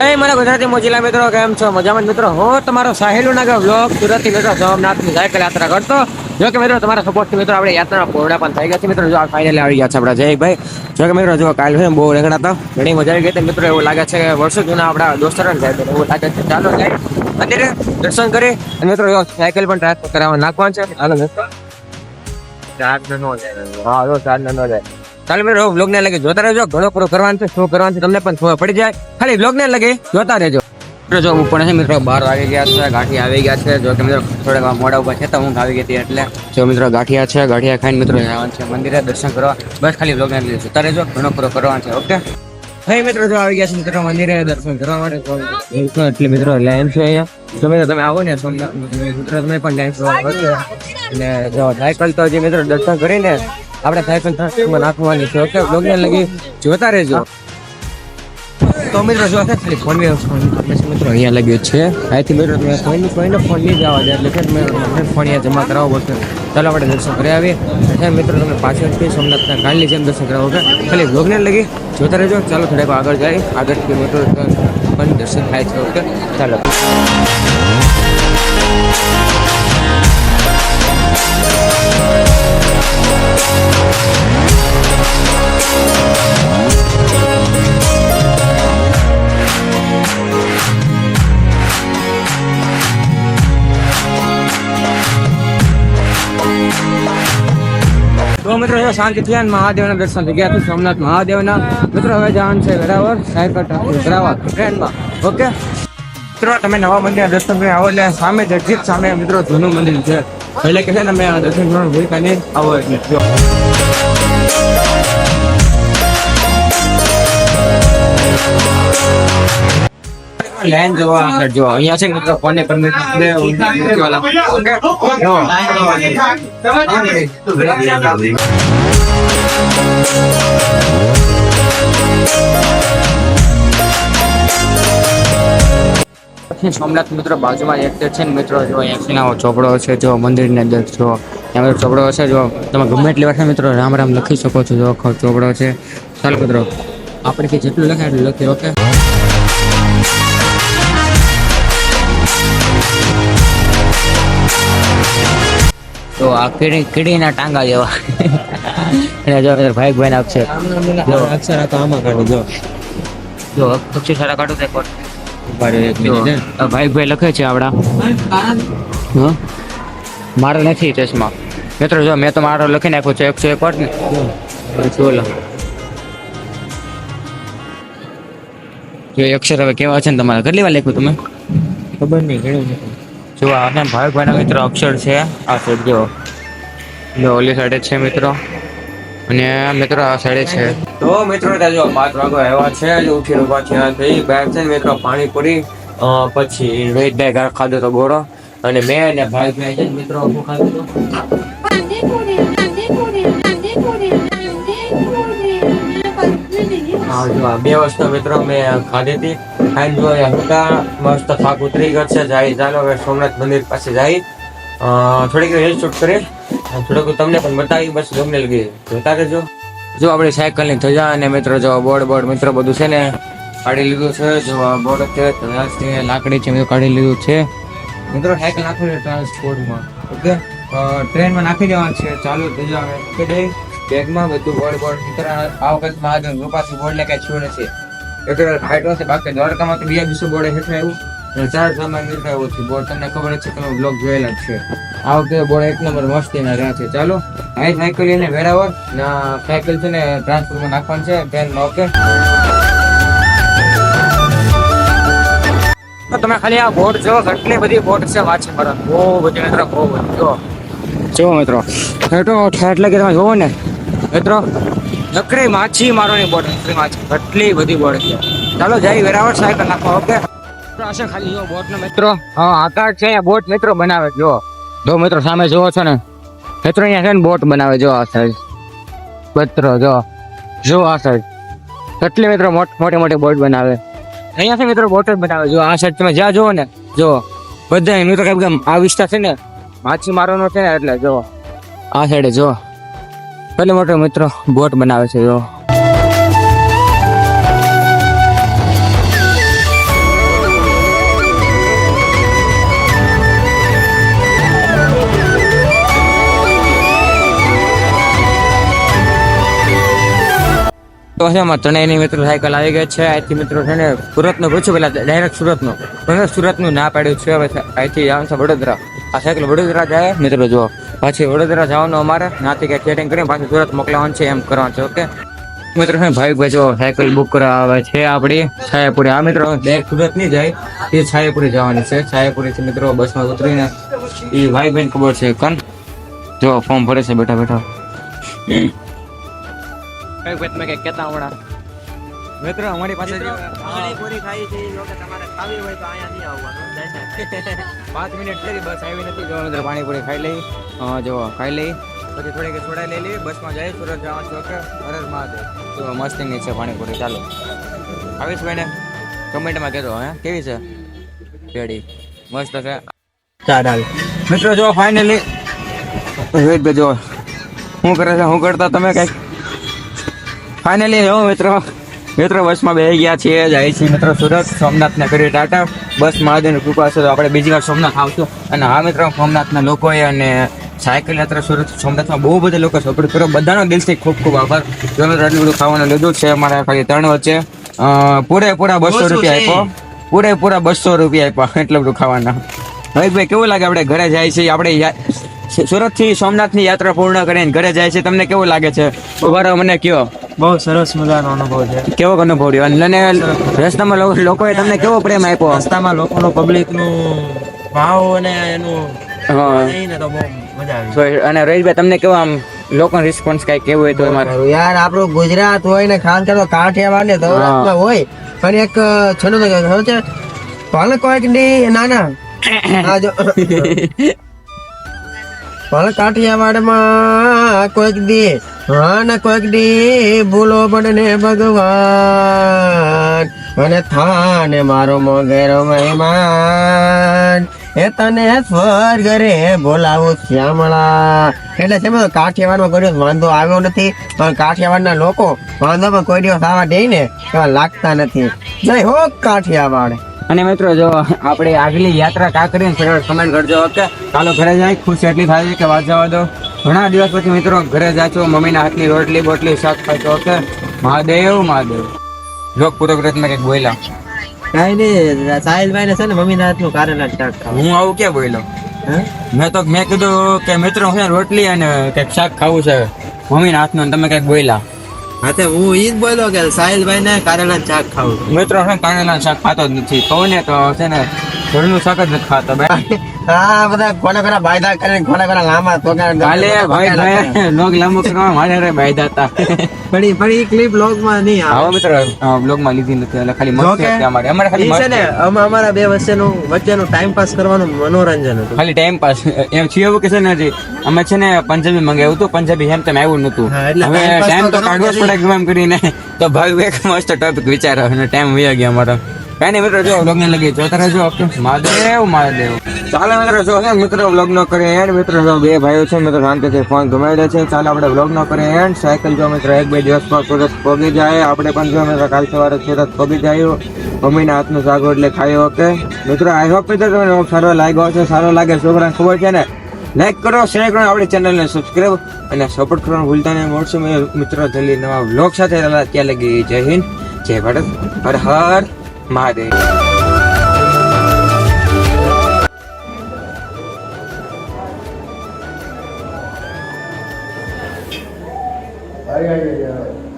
મારા ગુજરાતી મોજીલા મિત્રો કેમ છો? મજામાં મિત્રો. હું તમારો સાહેલું નાગર બ્લોગ સુરતથી મિત્રો સોમનાથની સાયકલ યાત્રા કરતો. જો કે મિત્રો તમારા સપોર્ટથી મિત્રો આપણે યાત્રાના પોરડા પણ થઈ ગયા છે મિત્રો. જો આ ફાઇનલી આવી ગયા છે આપણા જયભાઈ. જો કે મિત્રો જો કાલ છે બહુ રેગડા હતા, ઘણી મજા આવી ગઈ હતી મિત્રો. એવું લાગે છે કે વર્ષો જૂના આપણા દોસ્તરો જાય એવું લાગે છે. ચાલો જાય અત્યારે દર્શન કરી અને મિત્રો સાયકલ પણ ટ્રાન્સફર કરાવવા નાખવાનું છે. હાલો મિત્રો ચાર્જ ન જાય. હા જો ચાર્જ ન જાય. ચાલો મિત્રો બ્લોગ ને લગે જોતા રહેજો. ઘણો પૂરો કરવાનું છે, શું કરવાનું છે તમને પણ ખબર પડી જાય. ખાલી બ્લોગ ને લગે જોતા રહેજો. જો ઉપર છે મિત્રો 12 વાગી ગયા છે, ગાંઠી આવી ગયા છે. જો કે મિત્રો થોડા મોડા ઉપર છે તો ઊંઘ આવી ગઈ હતી એટલે જો મિત્રો ગાંઠિયા છે, ગાંઠિયા ખાઈને મિત્રો જવાનું છે મંદિરે દર્શન કરવા. બસ ખાલી બ્લોગ ને લગે જોતા રહેજો. ઘણો પૂરો કરવાનું છે. ઓકે ભાઈ મિત્રો જો આવી ગયા છે મિત્રો મંદિરે દર્શન કરવા માટે. એટલે મિત્રો લાઈન છે અહીંયા. જો મિત્રો તમે આવો ને સોમનાથ મિત્રો તમે પણ લાઈન કરજો. અને જો સાયકલ તો જે મિત્રો દર્શન કરીને આપણે સાયકલ ટ્રાન્સફરમાં નાખવાની છે. ઓકે બ્લોગ ને લગી જોતા રહેજો. તો મિત્રો જો ખાલી ફોન મિત્રો અહીંયા લગ્યો છે. અહીંથી મિત્રો તમે કોઈને ફોન નહીં જવા દે એટલે કે તમે ફોન અહીંયા જમા કરાવવો પડશે. ચાલો આપણે દર્શન કરી આવીએ. મિત્રો તમે પાછળથી સોમનાથના કાલની જેમ દર્શન કરાવો. ઓકે ખાલી બ્લોગ ને લગી જોતા રહેજો. ચાલો થોડાક આગળ જાય, આગળથી મિત્રો પણ દર્શન થાય છે. ઓકે ચાલો તો મિત્રો શાંતિ થયા મહાદેવના દર્શન થઈ ગયા. સોમનાથ મહાદેવના મિત્રો હવે જવાનું છે વેરાવળ સાયકલ ટ્રાન્સફર કરાવવા ટ્રેનમાં. ઓકે મિત્રો તમે નવા મંદિર દર્શન કરી આવો એટલે સામે જગજીત સામે મિત્રો જૂનું મંદિર છે એટલે કે છે ને તમે દર્શન કરવાનું ભૂલતા નહીં આવો એટલે લાઈન જોવા જો અહીંયા છે મિત્રો ફોન ને પરમિશન દે વાલા. સોમનાથ મિત્રો બાજુમાં એક છે ને મિત્રો જો અહીંયા ચોપડો છે. જો મંદિર ની અંદર જો ત્યાં ચોપડો છે. જો તમે ગમે એટલી વાર મિત્રો રામ રામ લખી શકો છો. જો ચોપડો છે. ચાલો મિત્રો આપણે કે જેટલું લખાય એટલું લખીએ. ઓકે તો આ કીડીના ટાંગા જેવા જો ભાઈ નાખશે. અક્ષર આમાં કાઢો. જો અક્ષર સારા કાઢો તે ભાઈ લખે છે આપડા. મારે નથી ચશ્મા મિત્રો. જો મેં તો મારો લખી નાખ્યો છે 101 વાર ને. જો અક્ષર હવે કેવા છે ને તમારે કેટલી વાર લખ્યું તમે ખબર નહીં ઘણું. જો આ ભાઈ ના મિત્રો અક્ષર છે. આ સાઈડ જો ઓલી સાઈડે છે મિત્રો અને મિત્રો આ સાઈડે છે. તો મિત્રો જો 5 વાગો આવ્યા છે. ઉઠી ઉભા છે બહાર છે મિત્રો પાણીપુરી પછી વેદભાઈ ખાધો તો ગોળો અને મેં અને ભાઈ છે મિત્રો શું ખાધું હતું 2 વસ્તુ મિત્રો મેં ખાધી હતી. ખાઈને જો હતા મસ્ત થાક ઉતરી ગયો છે. જાય ચાલો હવે સોમનાથ મંદિર પાસે જાય. થોડીક રીલ શૂટ કરી થોડુંક તમને પણ બતાવી. બસ ગમને લગી જોતા રહેજો. જો આપણી સાયકલ ની ધજા અને મિત્રો જો બોર્ડ મિત્રો બધું છે ને કાઢી લીધું છે. જો બોર્ડ છે લાકડી છે મિત્રો કાઢી લીધું છે મિત્રો. સાયકલ નાખવું છે ટ્રાન્સપોર્ટમાં. ઓકે ટ્રેનમાં નાખી દેવાનું છે. ચાલુ ધજા મૂકી દઈ બેગમાં બધું બોર્ડ મિત્રો. આ વખત મહાદેવ રૂપાસી બોર્ડ ને કઈ છું નથી. એક ફાઈટ છે બાકી દ્વારકામાં તો બીજા દિવસે બોર્ડ હેઠળ આવ્યું અને 4 સામાન નીકળ્યું હતું બોર્ડ. તમને ખબર છે તમે બ્લોગ જોયેલા જ છે. આ વખતે બોર્ડ 1 નંબર મસ્તી ના રહ્યા છે. ચાલો આ સાયકલ લઈને વેરાવળ ના સાયકલ છે ને ટ્રાન્સફોર્મમાં નાખવાનું છે ટ્રેનમાં. ઓકે તો તમે ખાલી આ બોર્ડ જો કેટલી બધી બોર્ડ છે વાત છે બરાબર. બહુ બધી મિત્રો બહુ બધી જો મિત્રો એટલે કે તમે જોવો ને મિત્રો નકરી માછી મારોની બોર્ડ કેટલી બધી બોર્ડ છે. ચાલો જઈ વેરાવળ સાયકલ નાખવા. ઓકે ખાલી જો બોટ નો મિત્રો આકાર છે બોટ મિત્રો બનાવે. જો મિત્રો સામે જોવો છો ને મિત્રો અહીંયા છે ને બોટ બનાવે. જો આ સાઈડ મિત્રો જો આ સાઈડ કેટલી મિત્રો મોટી મોટી બોટ બનાવે. અહીંયા છે મિત્રો બોટ જ બનાવે. જો આ સાઈડ તમે જ્યાં જોવો ને જો બધા મિત્રો કેમ આ વિસ્તાર છે ને માછી મારવાનો છે ને એટલે જો આ સાઈડે જો કેટલી મોટો મિત્રો બોટ બનાવે છે. જો તો છે એમાં ત્રણેયની મિત્રો સાયકલ આવી ગઈ છે. અહીંથી મિત્રો છે ને સુરતનું પૂછ્યું પેલા ડાયરેક્ટ સુરતનું, પણ સુરતનું ના પાડ્યું છે. હવે અહીંથી જવાનું છે વડોદરા. આ સાયકલ વડોદરા જાય મિત્રો. જુઓ પછી વડોદરા જવાનું અમારે નાથી કંઈક સેટિંગ કરીને પાછું સુરત મોકલવાનું છે, એમ કરવાનું છે. ઓકે મિત્રો છે ભાઈ જો સાયકલ બુક કરવા આવે છે આપણી છાયાપુરી. આ મિત્રો ડાયરેક્ટ સુરત નહીં જાય, એ છાયાપુરી જવાની છે. છાયાપુરીથી મિત્રો બસમાં ઉતરીને એ ભાઈ બહેન ખબર છે કન જો ફોર્મ ભરે છે બેઠા બેઠા. તમે કઈ કેતા આવડા મિત્રો અમારી પાસે પાણીપુરી ખાઈ છે લોકો તમારે ખાવી હોય તો અહીંયા નહીં આવવાનું 5 મિનિટ થઈ બસ આવી નથી. જો મિત્રો પાણીપુરી ખાઈ લઈ, જો ખાઈ લઈ પછી થોડીક છોડાઈ લઈ લઈ બસમાં જાય સુરત જવાનું છે. ઓકે હર મહાદેવ. તો મસ્તીની છે પાણીપુરી. ચાલો આવીશ ભાઈ ને કમેન્ટમાં કહેજો હે કેવી છે રેડી મસ્ત છે. ચાલ મિત્રો જો ફાઇનલી વેટ જો શું કરે છે શું કરતા તમે કઈક ફાઇનલી જો મિત્રો બસમાં બેસી ગયા છીએ, જાય છે મિત્રો સુરત. સોમનાથને કરી ટાટા. બસ મહાદેવની કૃપા છે તો આપણે બીજી વાર સોમનાથ આવશું. અને હા મિત્રો સોમનાથના લોકોએ અને સાયકલ યાત્રા સુરત સોમનાથમાં બહુ બધા લોકો સપોર્ટ કર્યો. બધાનો દિલથી ખૂબ ખૂબ આભાર. જો મિત્રો એટલું બધું ખાવાનું લીધું છે અમારે ખાલી 3 વચ્ચે પૂરેપૂરા 200 રૂપિયા આપ્યો. પૂરેપૂરા 200 રૂપિયા આપ્યા એટલું બધું ખાવાના. ભાઈ કેવું લાગે આપણે ઘરે જાય છે, આપણે સુરત થી સોમનાથ ની યાત્રા પૂર્ણ કરીને ઘરે જાય છે. તમને કેવું લાગે છે ઉભા મને કયો. બહુ સરસ મજાનો અનુભવ છે. કેવો અનુભવ રહ્યો અને રસ્તામાં લોકોએ તમને કેવો પ્રેમ આપ્યો? રસ્તામાં લોકોનો પબ્લિકનું ભાવ અને એનું લઈને તો બહુ મજા આવી. અને રહીશભાઈ તમને કેવો આમ લોકો રિસ્પોન્સ કઈ કેવું હોય તો અમારે યાર આપણું ગુજરાત હોય ને ખાસ કરીને કાઠિયાવાડ ને સૌરાષ્ટ્રમાં હોય પણ એક છેલ્લું છે ભલે કોઈક ની નાના આ જો ભલે કાઠિયાવાડમાં કોઈક દી હા ને કોઈક દી ભૂલો પડને ભગવાન મને થાને મારો મોગેરો મહેમાન એ તને સ્વર્ગ રે બોલાવું શ્યામળા. એટલે છે બધું કાઠિયાવાડમાં કોઈ દિવસ વાંધો આવ્યો નથી, પણ કાઠિયાવાડના લોકો વાંધો પણ કોઈ દિવસ આવા દે ને એવા લાગતા નથી. જય હો કાઠિયાવાડ. અને મિત્રો જો આપણે આગલી યાત્રા કા કરીને કમેન્ટ કરજો. ઓકે ચાલો ઘરે જાય. ખુશી એટલી થાય છે કે વાત જવા દો. ઘણા દિવસ પછી મિત્રો ઘરે જાચો, મમ્મીના હાથની રોટલી બોટલી શાક ખાશો. ઓકે મહાદેવ મહાદેવ. લોક પૂરો પ્રયત્ન કંઈક બોલ્યા કઈ નહીં સાહિલભાઈ ને છે ને મમ્મી ના હાથનું કારેલા શાક ખાવું. હું આવું ક્યાં બોલ્યો? મેં કીધું કે મિત્રો છે રોટલી અને કંઈક શાક ખાવું છે મમ્મીના હાથનું. તમે કંઈક બોલ્યા. હા તો હું ઈ જ બોલ્યો કે સાહિલભાઈ ને કારેલા શાક ખાવું. મિત્રો છે કારેલા શાક ખાતો જ નથી. કહું ને તો છે ને ઘરનું શાક જ નથી ખાતો. હા બધા કોના બાયદા કરે કોના લાંબા તો કાલે ભાઈ લોગ લાંબો કરવા મારે બાયદા હતા. પણ ઈ ક્લિપ લોગ માં નહીં આવે. આવો મિત્રો બ્લોગ માં લીધી નથી એટલે ખાલી મસ્ત છે અમારે ખાલી છે ને અમારા બે વચ્ચેનું ટાઈમ પાસ કરવાનું મનોરંજન હતું. ખાલી ટાઈમ પાસ એમ છે એવું કે છે ને અમે છે ને પંજાબી મંગાવ્યું હતું. પંજાબી એમ તેમ આવ્યું નતું. હવે ટાઈમ તો કાઢવો જ પડે એમ કરીને તો ભાઈ એક મસ્ત ટોપિક વિચારો અને ટાઈમ વહી ગયો અમારો. કઈ નહીં મિત્રો જો વ્લોગ ને લગી જોતા રહેજો. ઓકે મહાદેવ મહાદેવ. ચાલો મિત્રો જો છે મિત્રો વ્લોગ નો કરે એન્ડ. મિત્રો બે ભાઈઓ છે મિત્રો શાંતિથી ફોન ઘુમાડે છે. ચાલો આપણે વ્લોગ નો કરે એન્ડ. સાયકલ જો મિત્રો 1-2 દિવસમાં સુરત પહોંચી જાય. આપણે પણ જો મિત્રો કાલ સવારે સુરત પહોંચી જાય. મમ્મીના હાથનું સાગો એટલે ખાયો. ઓકે મિત્રો આઈ હોપ મિત્રો તમને સારો લાગ્યો છે. સારો લાગે છોકરાને ખબર છે ને લાઈક કરો, શેર કરો, આપણી ચેનલને સબસ્ક્રાઈબ અને સપોર્ટ કરવાનું ભૂલતા નહીં. મળશું મિત્રો જલ્દી નવા વ્લોગ સાથે. ત્યાં લગી જય હિન્દ, જય ભારત, હર હર મહાદેવ. આવી